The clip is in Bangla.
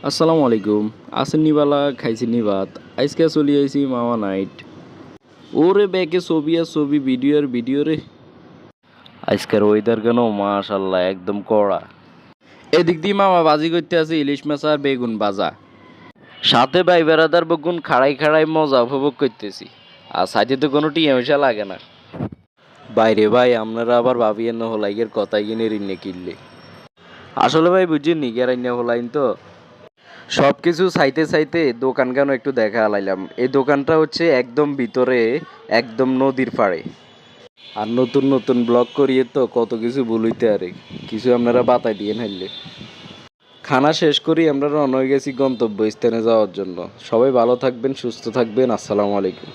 আসসালামু আলাইকুম। আছেন নি বালা, খাইছেন নি ভাত? আইজকে চলি আইছি মামা নাইট। ওরে ব্যাকে ছবি আর ছবি, ভিডিও আর ভিডিও রে। আজকের ওয়েদার কেন মাশাল্লাহ একদম কড়া। এদিক দিয়ে মামা বাজি করতে আছে ইলিশ মাছ আর বেগুন ভাজা। সাথে ভাই বেড়াদার বগুন খাড়াই খাড়াই মজা উপভোগ করতেছি। আর সাইডে তো কোনো টিয়া মেশা লাগে না। বাইরে ভাই আপনারা আবার ভাবিয়েন না হলাইয়ের কথাই কিনে রিন্নে কিনলে। আসলে ভাই বুঝছেন নি গেরাইন্না হলাইন তো সব কিছু চাইতে চাইতে দোকান কেন একটু দেখা আলাইলাম। এই দোকানটা হচ্ছে একদম ভিতরে, একদম নদীর পাড়ে। আর নতুন নতুন ব্লগ করিয়ে তো কত কিছু বলইতে আরে কিছু আপনারা বাতাই দিয়ে নাইলে। খানা শেষ করি আমরা রওনা হয়ে গেছি গন্তব্য স্থানে যাওয়ার জন্য। সবাই ভালো থাকবেন, সুস্থ থাকবেন। আসসালামু আলাইকুম।